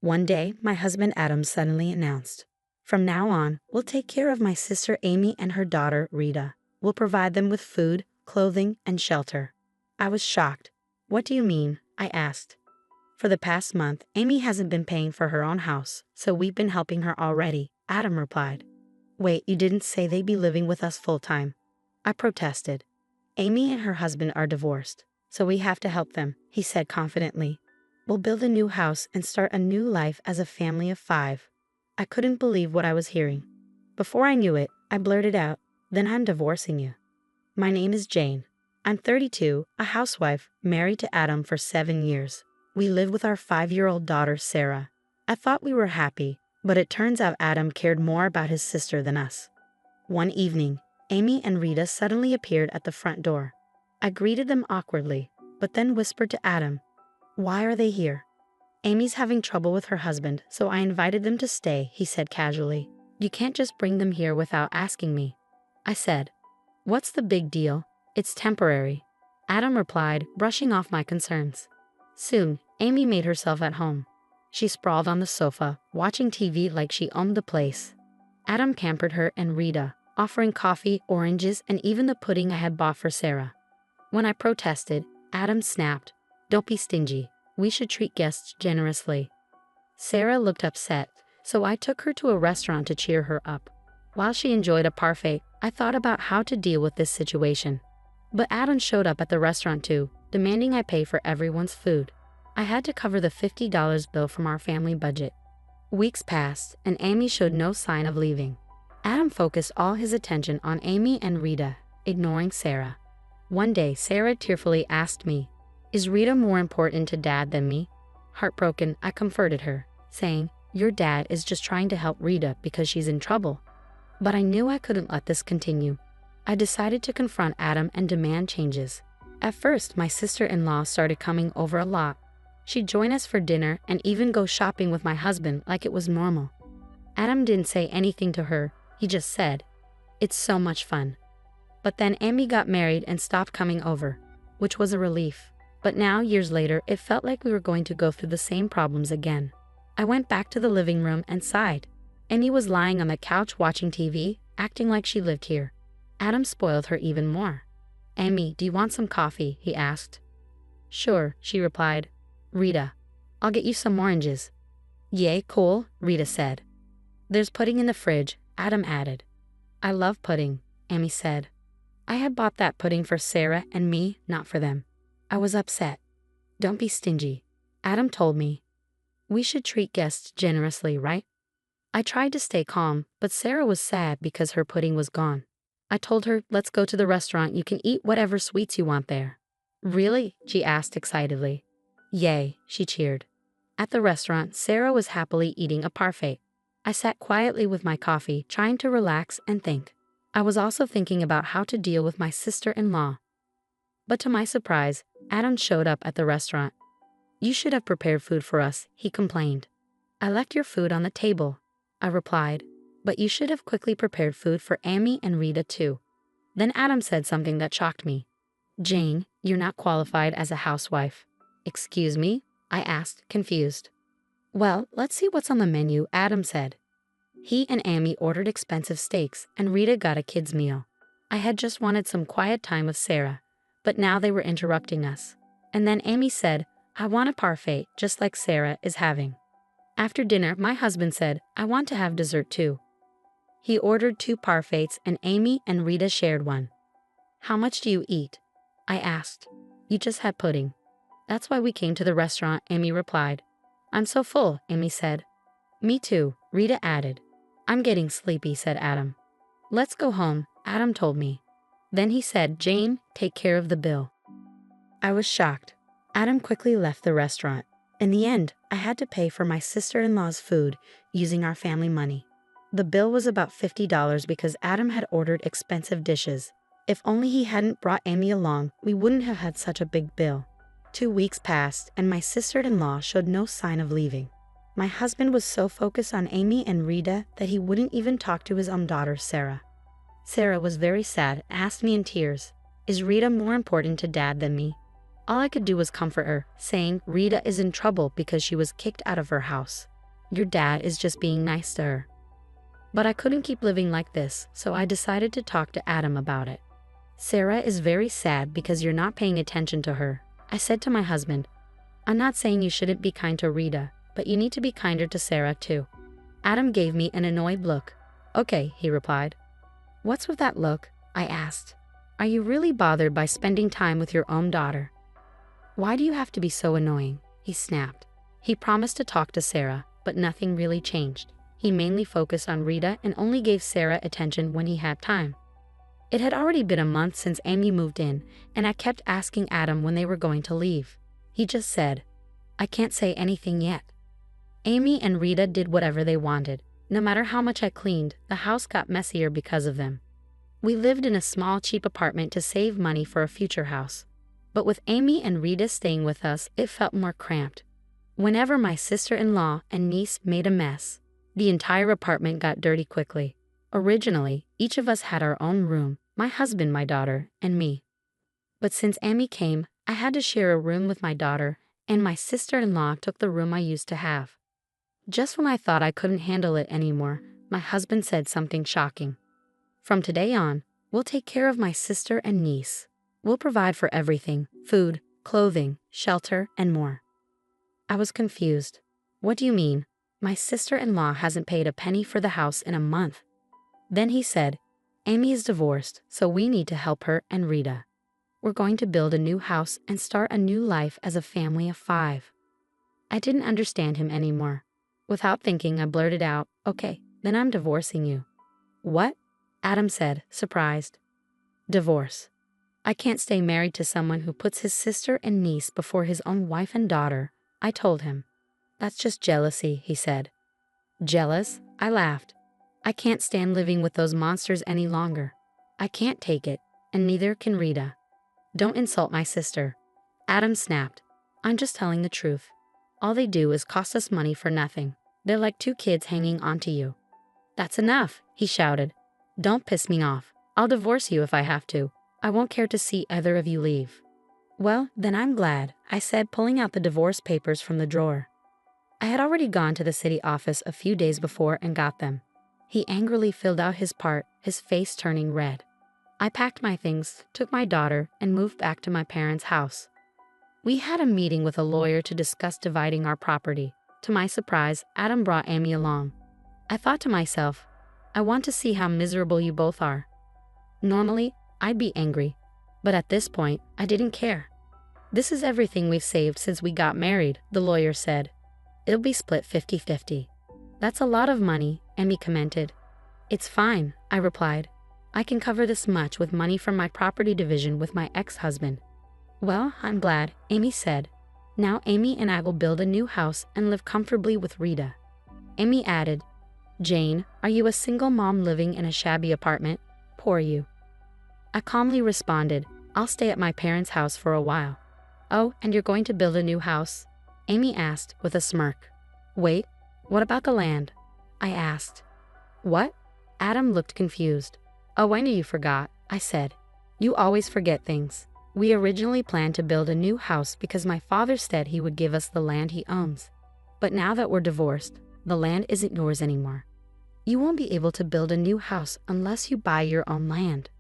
One day, my husband Adam suddenly announced, "From now on, we'll take care of my sister Amy and her daughter Rita. We'll provide them with food, clothing, and shelter." I was shocked. "What do you mean?" I asked. "For the past month, Amy hasn't been paying for her own house, so we've been helping her already," Adam replied. "Wait, you didn't say they'd be living with us full-time?" I protested. "Amy and her husband are divorced, so we have to help them," he said confidently. "We'll build a new house and start a new life as a family of 5. I couldn't believe what I was hearing. Before I knew it, I blurted out, "Then I'm divorcing you." My name is Jane. I'm 32, a housewife, married to Adam for 7 years. We live with our 5-year-old daughter, Sarah. I thought we were happy, but it turns out Adam cared more about his sister than us. One evening, Amy and Rita suddenly appeared at the front door. I greeted them awkwardly, but then whispered to Adam, "Why are they here?" "Amy's having trouble with her husband, so I invited them to stay," he said casually. "You can't just bring them here without asking me." I said, "What's the big deal? It's temporary." Adam replied, brushing off my concerns. Soon, Amy made herself at home. She sprawled on the sofa, watching TV like she owned the place. Adam pampered her and Rita, offering coffee, oranges, and even the pudding I had bought for Sarah. When I protested, Adam snapped, "Don't be stingy. We should treat guests generously." Sarah looked upset, so I took her to a restaurant to cheer her up. While she enjoyed a parfait, I thought about how to deal with this situation. But Adam showed up at the restaurant too, demanding I pay for everyone's food. I had to cover the $50 bill from our family budget. Weeks passed, and Amy showed no sign of leaving. Adam focused all his attention on Amy and Rita, ignoring Sarah. One day, Sarah tearfully asked me, "Is Rita more important to Dad than me?" Heartbroken, I comforted her, saying, "Your dad is just trying to help Rita because she's in trouble." But I knew I couldn't let this continue. I decided to confront Adam and demand changes. At first, my sister-in-law started coming over a lot. She'd join us for dinner and even go shopping with my husband like it was normal. Adam didn't say anything to her, he just said, "It's so much fun." But then Amy got married and stopped coming over, which was a relief. But now, years later, it felt like we were going to go through the same problems again. I went back to the living room and sighed. Amy was lying on the couch watching TV, acting like she lived here. Adam spoiled her even more. "Amy, do you want some coffee?" he asked. "Sure," she replied. "Rita, I'll get you some oranges." "Yay, cool," Rita said. "There's pudding in the fridge," Adam added. "I love pudding," Amy said. I had bought that pudding for Sarah and me, not for them. I was upset. "Don't be stingy," Adam told me. "We should treat guests generously, right?" I tried to stay calm, but Sarah was sad because her pudding was gone. I told her, "Let's go to the restaurant. You can eat whatever sweets you want there." "Really?" she asked excitedly. "Yay," she cheered. At the restaurant, Sarah was happily eating a parfait. I sat quietly with my coffee, trying to relax and think. I was also thinking about how to deal with my sister-in-law. But to my surprise, Adam showed up at the restaurant. "You should have prepared food for us," he complained. "I left your food on the table," I replied, "but you should have quickly prepared food for Amy and Rita too." Then Adam said something that shocked me. "Jane, you're not qualified as a housewife." "Excuse me?" I asked, confused. "Well, let's see what's on the menu," Adam said. He and Amy ordered expensive steaks, and Rita got a kid's meal. I had just wanted some quiet time with Sarah, but now they were interrupting us. And then Amy said, "I want a parfait, just like Sarah is having." After dinner, my husband said, "I want to have dessert too." He ordered 2 parfaits, and Amy and Rita shared one. "How much do you eat?" I asked. "You just had pudding." "That's why we came to the restaurant," Amy replied. "I'm so full," Amy said. "Me too," Rita added. "I'm getting sleepy," said Adam. "Let's go home," Adam told me. Then he said, "Jane, take care of the bill." I was shocked. Adam quickly left the restaurant. In the end, I had to pay for my sister-in-law's food using our family money. The bill was about $50 because Adam had ordered expensive dishes. If only he hadn't brought Amy along, we wouldn't have had such a big bill. 2 weeks passed, and my sister-in-law showed no sign of leaving. My husband was so focused on Amy and Rita that he wouldn't even talk to his own daughter, Sarah. Sarah was very sad and asked me in tears, "Is Rita more important to Dad than me?" All I could do was comfort her, saying Rita is in trouble because she was kicked out of her house. Your dad is just being nice to her. But I couldn't keep living like this, so I decided to talk to Adam about it. Sarah is very sad because you're not paying attention to her. I said to my husband, I'm not saying you shouldn't be kind to Rita, but you need to be kinder to Sarah too. Adam gave me an annoyed look. Okay, he replied. What's with that look? I asked. Are you really bothered by spending time with your own daughter? Why do you have to be so annoying? He snapped. He promised to talk to Sarah, but nothing really changed. He mainly focused on Rita and only gave Sarah attention when he had time. It had already been a month since Amy moved in, and I kept asking Adam when they were going to leave. He just said, I can't say anything yet. Amy and Rita did whatever they wanted. No matter how much I cleaned, the house got messier because of them. We lived in a small, cheap apartment to save money for a future house. But with Amy and Rita staying with us, it felt more cramped. Whenever my sister-in-law and niece made a mess, the entire apartment got dirty quickly. Originally, each of us had our own room, my husband, my daughter, and me. But since Amy came, I had to share a room with my daughter, and my sister-in-law took the room I used to have. Just when I thought I couldn't handle it anymore, my husband said something shocking. From today on, we'll take care of my sister and niece. We'll provide for everything: food, clothing, shelter, and more. I was confused. What do you mean? My sister-in-law hasn't paid a penny for the house in a month. Then he said, Amy is divorced, so we need to help her and Rita. We're going to build a new house and start a new life as a family of 5. I didn't understand him anymore. Without thinking, I blurted out, okay, then I'm divorcing you. What? Adam said, surprised. Divorce. I can't stay married to someone who puts his sister and niece before his own wife and daughter, I told him. That's just jealousy, he said. Jealous? I laughed. I can't stand living with those monsters any longer. I can't take it, and neither can Rita. Don't insult my sister. Adam snapped. I'm just telling the truth. All they do is cost us money for nothing. They're like 2 kids hanging onto you. That's enough, he shouted. Don't piss me off. I'll divorce you if I have to. I won't care to see either of you leave. Well, then I'm glad, I said, pulling out the divorce papers from the drawer. I had already gone to the city office a few days before and got them. He angrily filled out his part, his face turning red. I packed my things, took my daughter, and moved back to my parents' house. We had a meeting with a lawyer to discuss dividing our property. To my surprise, Adam brought Amy along. I thought to myself, I want to see how miserable you both are. Normally, I'd be angry, but at this point, I didn't care. This is everything we've saved since we got married, the lawyer said. It'll be split 50-50. That's a lot of money, Amy commented. It's fine, I replied. I can cover this much with money from my property division with my ex-husband. Well, I'm glad, Amy said. Now Amy and I will build a new house and live comfortably with Rita. Amy added, Jane, are you a single mom living in a shabby apartment? Poor you. I calmly responded, I'll stay at my parents' house for a while. Oh, and you're going to build a new house? Amy asked with a smirk. Wait, what about the land? I asked. What? Adam looked confused. Oh, I knew you forgot, I said. You always forget things. We originally planned to build a new house because my father said he would give us the land he owns. But now that we're divorced, the land isn't yours anymore. You won't be able to build a new house unless you buy your own land.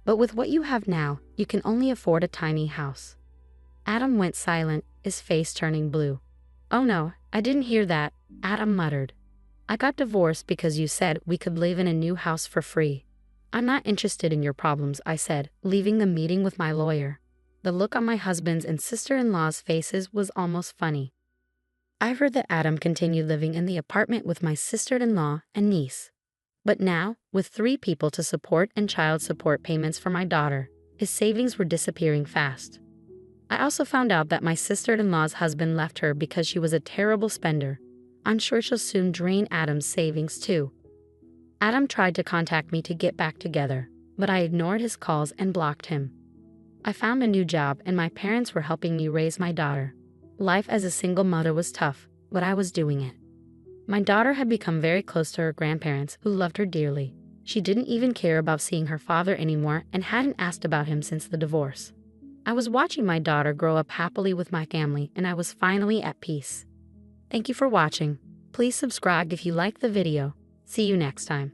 But with what you have now, you can only afford a tiny house. Adam went silent, his face turning blue. Oh no, I didn't hear that, Adam muttered. I got divorced because you said we could live in a new house for free. I'm not interested in your problems, I said, leaving the meeting with my lawyer. The look on my husband's and sister-in-law's faces was almost funny. I heard that Adam continued living in the apartment with my sister-in-law and niece. But now, with 3 people to support and child support payments for my daughter, his savings were disappearing fast. I also found out that my sister-in-law's husband left her because she was a terrible spender. I'm sure she'll soon drain Adam's savings too. Adam tried to contact me to get back together, but I ignored his calls and blocked him. I found a new job and my parents were helping me raise my daughter. Life as a single mother was tough, but I was doing it. My daughter had become very close to her grandparents, who loved her dearly. She didn't even care about seeing her father anymore and hadn't asked about him since the divorce. I was watching my daughter grow up happily with my family, and I was finally at peace. Thank you for watching. Please subscribe if you like the video. See you next time.